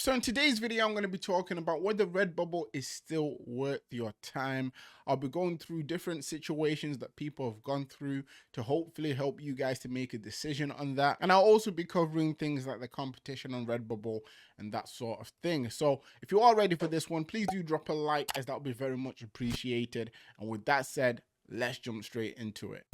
So in today's video, I'm going to be talking about whether Redbubble is still worth your time. I'll be going through different situations that people have gone through to hopefully help you guys to make a decision on that. And I'll also be covering things like the competition on Redbubble and that sort of thing. So if you are ready for this one, please do drop a like, as that would be very much appreciated. And with that said, let's jump straight into it.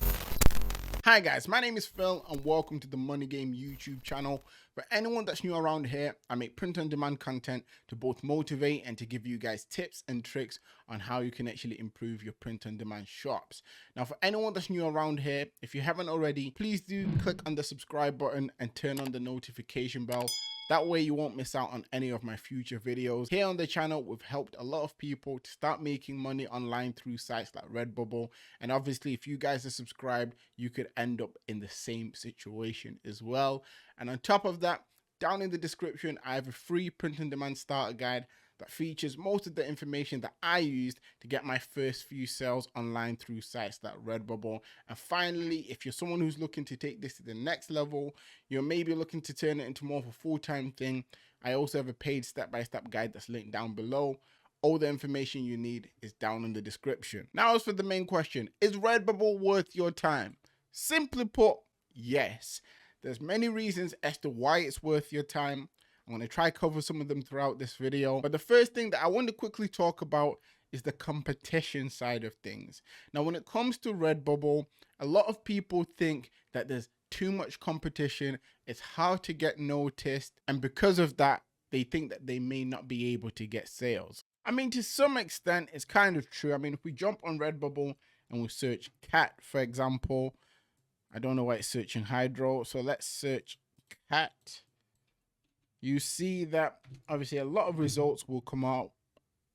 Hi guys, my name is Phil and welcome to the Money Game YouTube channel. For anyone that's new around here, I make print on demand content to both motivate and to give you guys tips and tricks on how you can actually improve your print on demand shops. Now for anyone that's new around here, if you haven't already, please do click on the subscribe button and turn on the notification bell. That way you won't miss out on any of my future videos. Here on the channel, we've helped a lot of people to start making money online through sites like Redbubble. And obviously, if you guys are subscribed, you could end up in the same situation as well. And on top of that, down in the description, I have a free print on demand starter guide that features most of the information that I used to get my first few sales online through sites like Redbubble. And finally, if you're someone who's looking to take this to the next level, you're maybe looking to turn it into more of a full-time thing, I also have a paid step-by-step guide that's linked down below. All the information you need is down in the description. Now, as for the main question, is Redbubble worth your time? Simply put, yes. There's many reasons as to why it's worth your time. I'm going to try cover some of them throughout this video. But the first thing that I want to quickly talk about is the competition side of things. Now, when it comes to Redbubble, a lot of people think that there's too much competition. It's hard to get noticed. And because of that, they think that they may not be able to get sales. I mean, to some extent, it's kind of true. I mean, if we jump on Redbubble and we search cat, for example, I don't know why it's searching hydro. So let's search cat. You see that obviously a lot of results will come out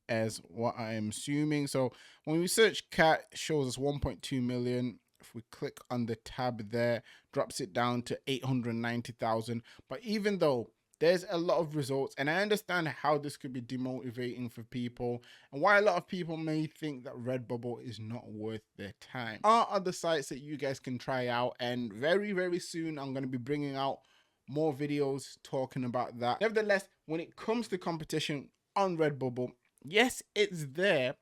as what I am assuming. So when we search cat, it shows us 1.2 million. If we click on the tab there, drops it down to 890,000. But even though there's a lot of results, and I understand how this could be demotivating for people and why a lot of people may think that Redbubble is not worth their time. There are other sites that you guys can try out, and very, very soon I'm going to be bringing out more videos talking about that. Nevertheless, when it comes to competition on Redbubble, yes, it's there,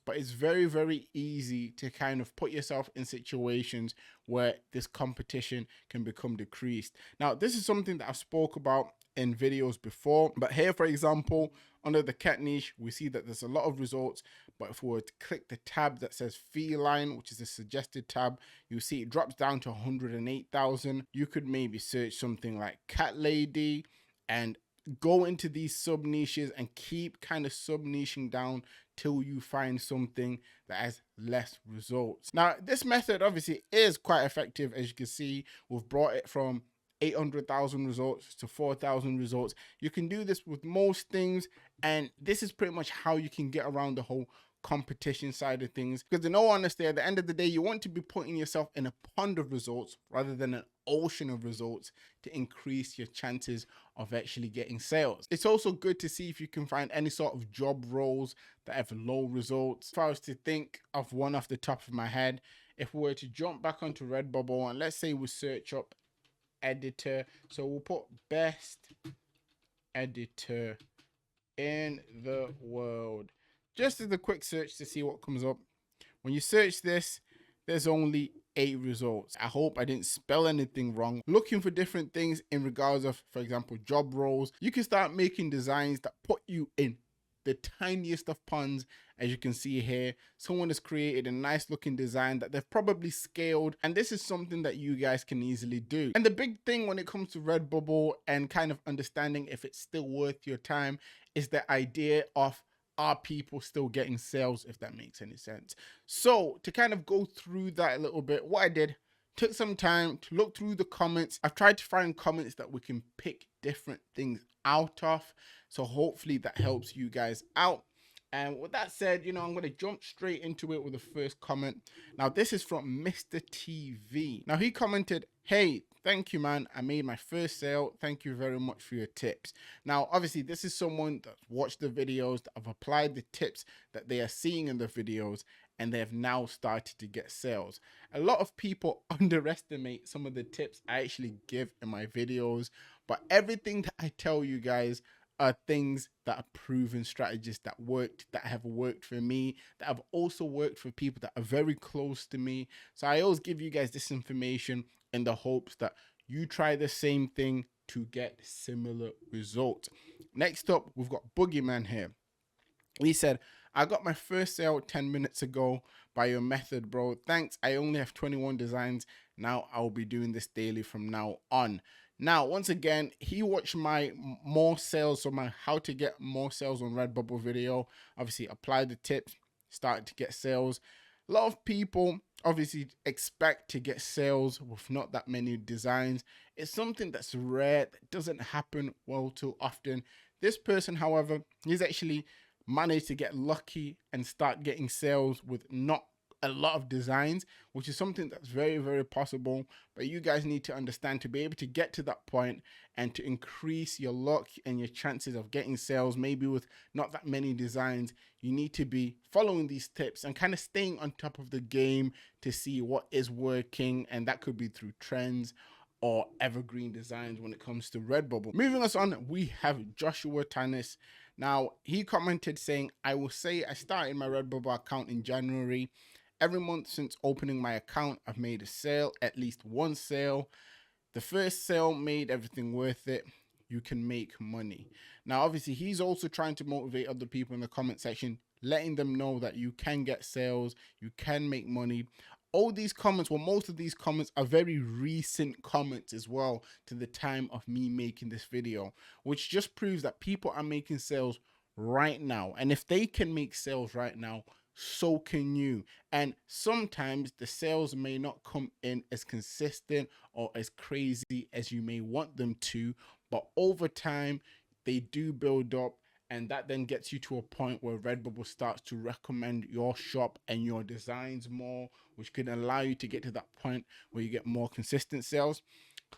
but it's very, very easy to kind of put yourself in situations where this competition can become decreased. Now, this is something that I've spoke about in videos before, but here, for example, under the cat niche, we see that there's a lot of results, but if we were to click the tab that says feline, which is a suggested tab, you see it drops down to 108,000. You could maybe search something like cat lady and go into these sub niches and keep kind of sub niching down till you find something that has less results. Now, this method obviously is quite effective. As you can see, we've brought it from 800,000 results to 4,000 results. You can do this with most things, and this is pretty much how you can get around the whole competition side of things, because in all honesty, at the end of the day, you want to be putting yourself in a pond of results rather than an ocean of results to increase your chances of actually getting sales. It's also good to see if you can find any sort of job roles that have low results. If I was to think of one off the top of my head, if we were to jump back onto Redbubble and let's say we search up editor, so we'll put best editor in the world, just as a quick search to see what comes up. When you search this, there's only 8 results. I hope I didn't spell anything wrong. Looking for different things in regards of, for example, job roles, you can start making designs that put you in the tiniest of ponds. As you can see here, someone has created a nice looking design that they've probably scaled, and this is something that you guys can easily do. And the big thing when it comes to Redbubble and kind of understanding if it's still worth your time is the idea of, are people still getting sales, if that makes any sense. So to kind of go through that a little bit, what I did, took some time to look through the comments. I've tried to find comments that we can pick different things out of, so hopefully that helps you guys out. And with that said, you know, I'm going to jump straight into it with the first comment. Now, this is from Mr. TV. Now, he commented, "Hey, thank you, man. I made my first sale. Thank you very much for your tips." Now, obviously, this is someone that's watched the videos, that have applied the tips that they are seeing in the videos, and they have now started to get sales. A lot of people underestimate some of the tips I actually give in my videos, but everything that I tell you guys, are things that are proven strategies that worked, that have worked for me, that have also worked for people that are very close to me. So I always give you guys this information in the hopes that you try the same thing to get similar results. Next up, we've got Boogeyman here. He said, I got my first sale 10 minutes ago by your method, bro. Thanks. I only have 21 designs. Now I'll be doing this daily from now on. Now, once again, he watched my more sales, so my how to get more sales on Redbubble video. Obviously, applied the tips, started to get sales. A lot of people obviously expect to get sales with not that many designs. It's something that's rare, that doesn't happen well too often. This person, however, he's actually managed to get lucky and start getting sales with not a lot of designs, which is something that's very, very possible. But you guys need to understand, to be able to get to that point and to increase your luck and your chances of getting sales, maybe with not that many designs, you need to be following these tips and kind of staying on top of the game to see what is working. And that could be through trends or evergreen designs when it comes to Redbubble. Moving us on, we have Joshua Tannis. Now, he commented saying, I will say I started my Redbubble account in January. Every month since opening my account, I've made a sale, at least one sale. The first sale made everything worth it. You can make money. Now, obviously, he's also trying to motivate other people in the comment section, letting them know that you can get sales, you can make money. All these comments, well, most of these comments are very recent comments as well to the time of me making this video, which just proves that people are making sales right now. And if they can make sales right now, so can you. And sometimes the sales may not come in as consistent or as crazy as you may want them to, but over time they do build up, and that then gets you to a point where Redbubble starts to recommend your shop and your designs more, which can allow you to get to that point where you get more consistent sales.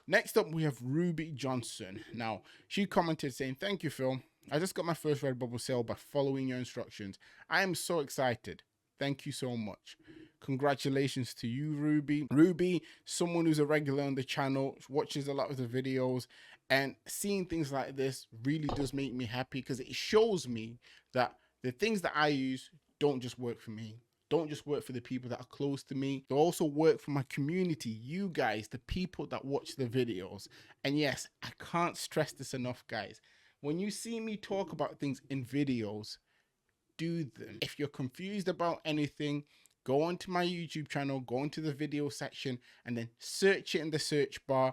Next up, we have Ruby Johnson. Now, she commented saying, thank you, Phil. I just got my first Redbubble sale by following your instructions. I am so excited. Thank you so much. Congratulations to you, Ruby. Ruby, someone who's a regular on the channel, watches a lot of the videos, and seeing things like this really does make me happy, because it shows me that the things that I use don't just work for me, don't just work for the people that are close to me. They also work for my community, you guys, the people that watch the videos. And yes, I can't stress this enough, guys. When you see me talk about things in videos, do them. If you're confused about anything, go onto my YouTube channel, go into the video section, and then search it in the search bar.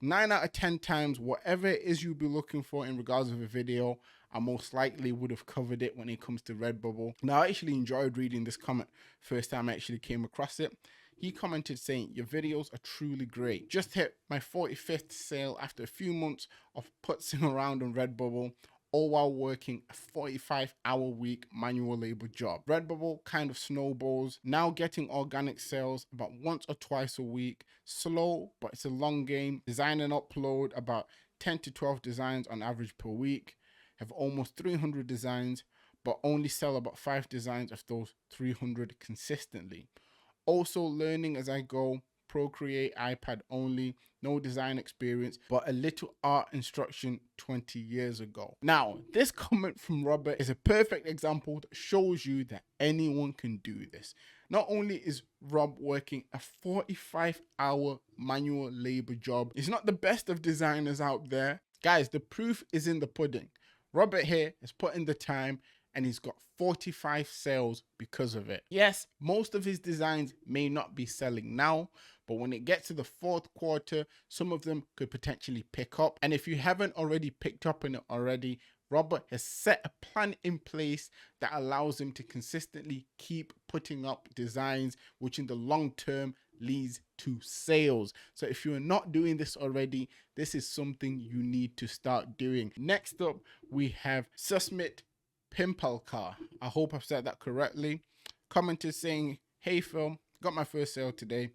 9 out of 10 times, whatever it is you'll be looking for in regards of a video, I most likely would have covered it when it comes to Redbubble. Now, I actually enjoyed reading this comment first time I actually came across it. He commented saying, your videos are truly great. Just hit my 45th sale after a few months of putzing around on Redbubble, all while working a 45-hour week manual labor job. Redbubble kind of snowballs, now getting organic sales about once or twice a week. Slow, but it's a long game. Design and upload about 10 to 12 designs on average per week. Have almost 300 designs, but only sell about 5 designs of those 300 consistently. Also learning as I go, Procreate, iPad only, no design experience, but a little art instruction 20 years ago. Now, this comment from Robert is a perfect example that shows you that anyone can do this. Not only is Rob working a 45-hour manual labor job, he's not the best of designers out there. Guys, the proof is in the pudding. Robert here has put in the time, and he's got 45 sales because of it. Yes, most of his designs may not be selling now, but when it gets to the fourth quarter, some of them could potentially pick up. And if you haven't already picked up on it already, Robert has set a plan in place that allows him to consistently keep putting up designs, which in the long term leads to sales. So if you're not doing this already, this is something you need to start doing. Next up, we have Susmit Pimpalkar. I hope I've said that correctly. Commented saying, hey Phil, got my first sale today.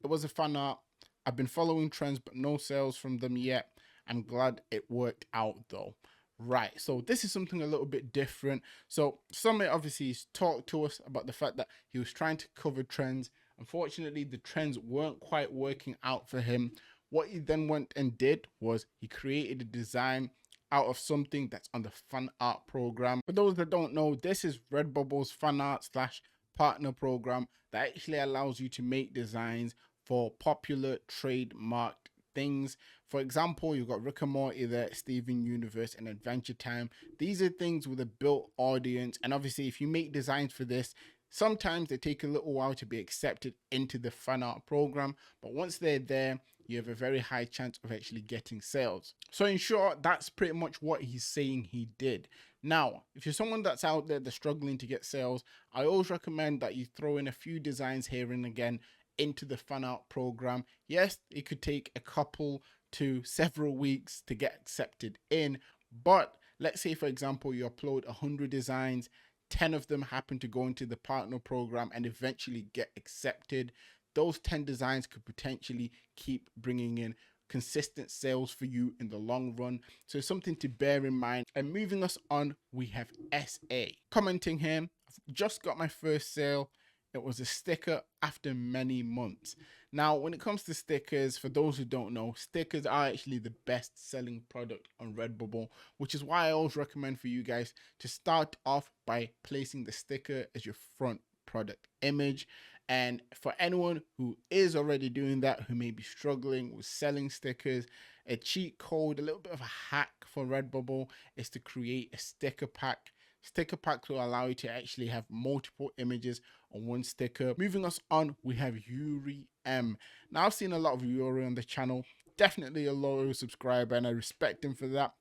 It was a fan art. I've been following trends, but no sales from them yet. I'm glad it worked out though. Right, so this is something a little bit different. So Summit obviously has talked to us about the fact that he was trying to cover trends. Unfortunately, the trends weren't quite working out for him. What he then went and did was he created a design out of something that's on the fan art program. For those that don't know, this is Redbubble's fan art slash partner program that actually allows you to make designs for popular trademarked things. For example, you've got Rick and Morty there, Steven Universe, and Adventure Time. These are things with a built audience, and obviously if you make designs for this, sometimes they take a little while to be accepted into the fan art program, but once they're there, you have a very high chance of actually getting sales. So in short, that's pretty much what he's saying he did. Now, if you're someone that's out there that's struggling to get sales, I always recommend that you throw in a few designs here and again into the fan art program. Yes, it could take a couple to several weeks to get accepted in, but let's say for example you upload 100 designs, 10 of them happen to go into the partner program and eventually get accepted. Those 10 designs could potentially keep bringing in consistent sales for you in the long run. So something to bear in mind. And moving us on, we have SA commenting here. I've just got my first sale. It was a sticker after many months. Now, when it comes to stickers, for those who don't know, stickers are actually the best selling product on Redbubble, which is why I always recommend for you guys to start off by placing the sticker as your front product image. And for anyone who is already doing that, who may be struggling with selling stickers, a cheat code, a little bit of a hack for Redbubble is to create a sticker pack. Sticker packs will allow you to actually have multiple images on one sticker. Moving us on, we have Yuri M. Now, I've seen a lot of Yuri on the channel, definitely a loyal subscriber, and I respect him for that.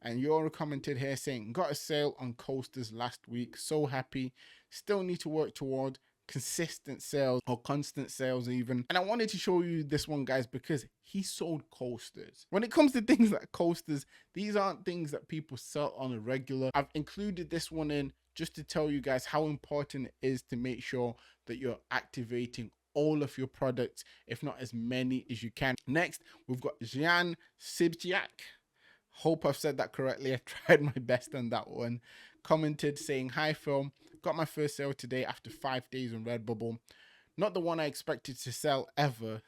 And Yuri commented here saying, got a sale on coasters last week, so happy, still need to work toward consistent sales or constant sales even. And I wanted to show you this one, guys, because he sold coasters. When it comes to things like coasters, these aren't things that people sell on a regular. I've included this one in just to tell you guys how important it is to make sure that you're activating all of your products, if not as many as you can. Next, we've got Jan Sibjiak. Hope I've said that correctly. I tried my best on that one. Commented saying, hi Phil, got my first sale today after 5 days on Redbubble. Not the one I expected to sell ever.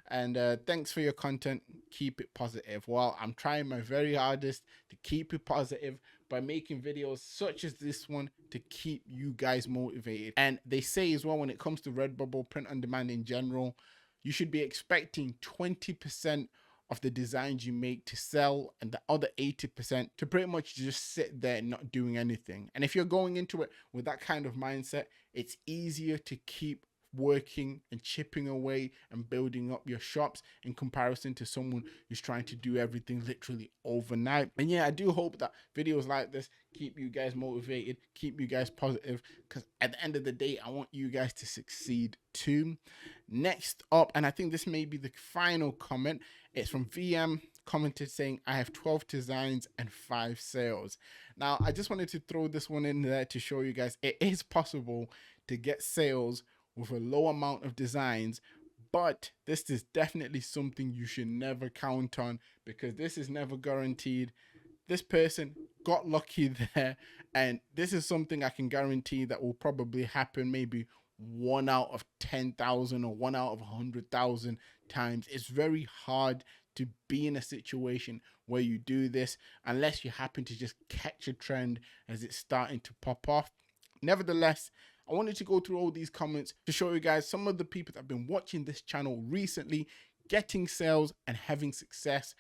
And thanks for your content. Keep it positive. Well, I'm trying my very hardest to keep it positive by making videos such as this one to keep you guys motivated. And they say as well, when it comes to Redbubble print on demand in general, you should be expecting 20% of the designs you make to sell and the other 80% to pretty much just sit there not doing anything. And if you're going into it with that kind of mindset, it's easier to keep working and chipping away and building up your shops in comparison to someone who's trying to do everything literally overnight. And yeah, I do hope that videos like this keep you guys motivated, keep you guys positive, because at the end of the day, I want you guys to succeed too. Next up, and I think this may be the final comment, it's from VM, commented saying, I have 12 designs and 5 sales. Now, I just wanted to throw this one in there to show you guys it is possible to get sales with a low amount of designs, but this is definitely something you should never count on because this is never guaranteed. This person got lucky there, and this is something I can guarantee that will probably happen maybe 1 out of 10,000 or 1 out of 100,000 times. It's very hard to be in a situation where you do this unless you happen to just catch a trend as it's starting to pop off. Nevertheless, I wanted to go through all these comments to show you guys some of the people that have been watching this channel recently, getting sales and having success.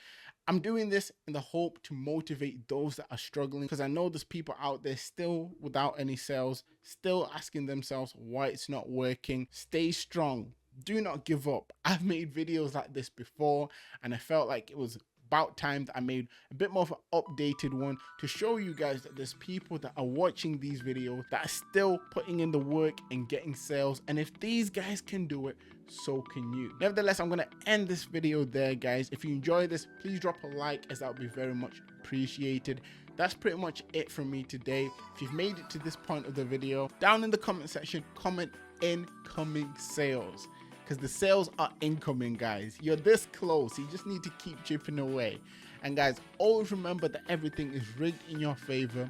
I'm doing this in the hope to motivate those that are struggling, because I know there's people out there still without any sales, still asking themselves why it's not working. Stay strong. Do not give up. I've made videos like this before, and I felt like it was about time that I made a bit more of an updated one to show you guys that there's people that are watching these videos that are still putting in the work and getting sales, and if these guys can do it, so can you. Nevertheless, I'm gonna end this video there, guys. If you enjoyed this, please drop a like, as that would be very much appreciated. That's pretty much it from me today. If you've made it to this point of the video, down in the comment section, comment incoming sales, because the sales are incoming, guys. You're this close. You just need to keep chipping away. And guys, always remember that everything is rigged in your favor,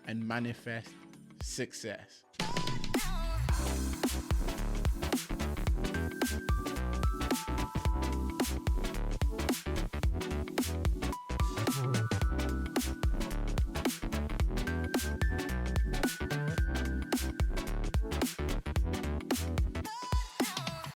and manifest success.